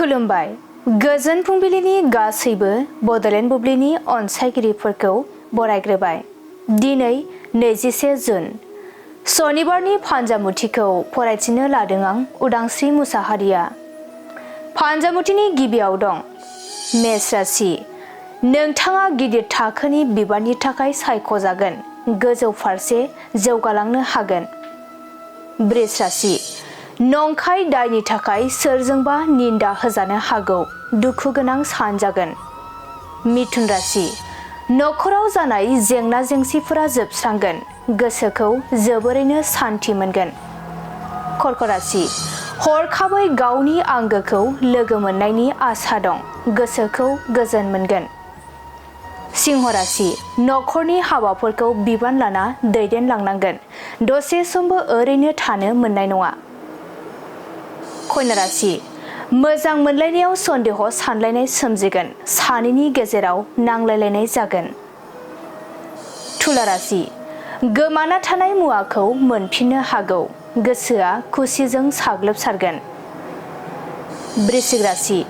खुलुमबाय गोजोन फुंबिलिनि गासैबो बड'लेण्ड बुब्लिनि अनसायगिरिफोरखौ बरायग्रोबाय। दिनै 21 जुन सनिबारनि फान्जामुथिखौ फरायथिनो लादों आं उदांस्रि मुसाहारिया। फान्जामुथिनि गिबियाव दं मेष राशि। नोंथाङा गिदिर थाखोनि बिबाननि थाखाय सायख'जागोन, गोजौ फारसे जौगालांनो हागोन। वृष राशि। नंखाय दायनि थाखाय सोरजोंबा निन्दा होजानो हागौ, दुखु गोनां सानजागोन। मिथुन राशि। नखराव जानाय जेंना जेंसिफोरा जोबस्रांगोन, गोसोखौ जोबोरैनो सान्थि मोनगोन। कर्क राशि। हरखाबै गावनि आंगोखौ लोगो मोननायनि आसा दं, गोसोखौ गोजोन मोनगोन। सिंह राशि। नखरनि हाबाफोरखौ बिबान लाना दैदेनलांनांगोन, दसे समबो ओरैनो थानो मोननाय नङा। कन्या राशि। मोजां मोनलायनायाव सन्देह सानलायनाय सोमजिगोन, सानैनि गेजेराव नांलायलायनाय जागोन। तुला राशि। गोमाना थानाय मुवाखौ मोनफिननो हागौ, गोसोआ खुसिजों साग्लोबसारगोन। वृश्चिक राशि।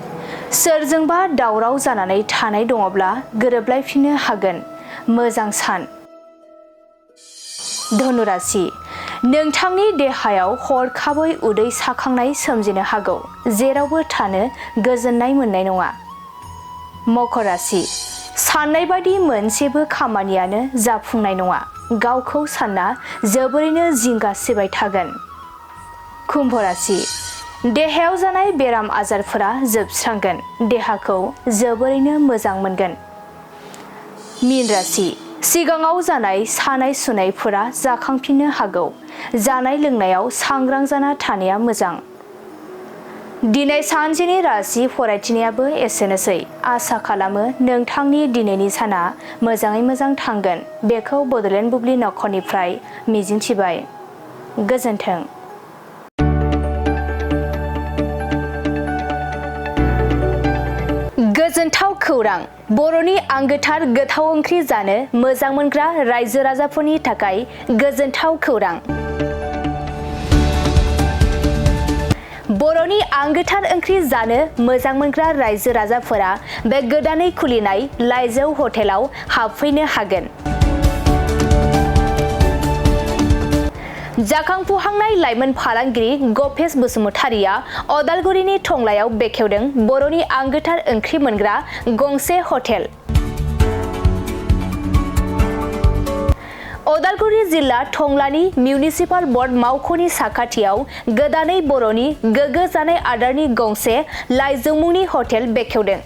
सोरजोंबा दावराव जानानै थानाय दङब्ला गोरोबलायफिननो हागोन, मोजां सान। धनु राशि। नोंथांनि देहायाव हरखाबै उदै साखांनाय सोमजिनो हागौ, जेरावबो थानो गोजोननाय मोननाय नङा। मकर राशि। साननाय बायदि मोनसेबो खामानियानो जाफुंनाय नङा, गावखौ सानना जोबोरैनो जिंगा सिबाय थागोन। कुम्भ राशि। देहायाव जानाय बेराम आजारफोरा जोबस्रांगोन, देहाखौ जोबोरैनो मोजां मोनगोन। मीन राशि। सिगाङाव जानाय सानाय सुनायफोरा जाखांफिननो हागौ, जानाय लोंनायाव सांग्रां जाना थानाया मोजां। दिनै सानसेनि राशि फरायथिनायाबो एसेनोसै। आसा खालामो नोंथांनि दिनैनि साना मोजाङै मोजां थांगोन, बेखौ बड'लेण्ड बुब्लि नखरनिफ्राय मिजिंथिबाय। गोजोन्थों। गोजोनथाव खौरां। बर'नि आंगोथार गोथाव ओंख्रि जानो मोजां मोनग्रा रायजो राजाफोरनि थाखाय गोजोनथाव खौरां। बर'नि आंगोथार ओंख्रि जानो मोजां मोनग्रा रायजो राजाफोरा बे गोदानै खुलिनाय लाइजौ हटेलाव हाबफैनो हागोन। जाखांफुहांनाय लाइमोन फालांगिरि गपेश बसुमतारिया अदालगुरिनि टंलायाव बेखेवदों बर'नि आंगोथार ओंख्रि मोनग्रा गंसे हटेल। अदालगुरि जिल्ला टंलानि मिउनिसिपाल बर्ड मावख'नि साखाथियाव गोदानै बर'नि गोग्गो जानाय आदारनि गंसे लाइजौ मुंनि हटेल बेखेवदों।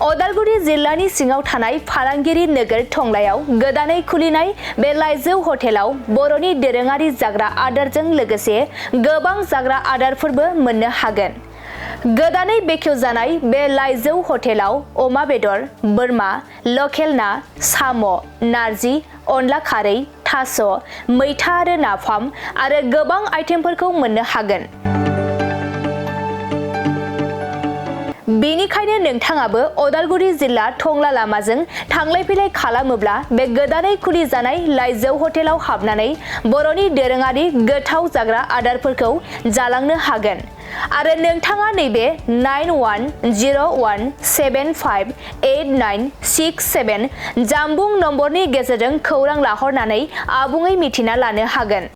अदालगुरि जिल्लानि सिङाव थानाय फालांगिरि नोगोर टंलायाव गोदानै खुलिनाय बे लाइजौ हटेलाव बर'नि दोरोङारि जाग्रा आदारजों लोगोसे गोबां जाग्रा आदारफोरबो मोननो हागोन। गोदानै बेखेवजानाय बे लाइजौ हटेलाव अमा बेदर, बोरमा, लकेल ना, साम', नारजि, अनला खारै, थास', मैथा आरो नाफाम आरो गोबां आइटेमफोरखौ मोननो हागोन। बेनिखायनो नोंथाङाबो अदालगुरि जिल्ला टंला लामाजों थांलाय फैलाय खालामोब्ला बे गोदानै खुलिजानाय लाइजौ हटेलाव हाबनानै बर'नि दोरोङारि गोथाव जाग्रा आदारफोरखौ जालांनो हागोन। आरो नोंथाङा नैबे 9101758967 जानबुं नम्बरनि गेजेरजों खौरां लाहरनानै आबुङै मिथिना लानो हागोन।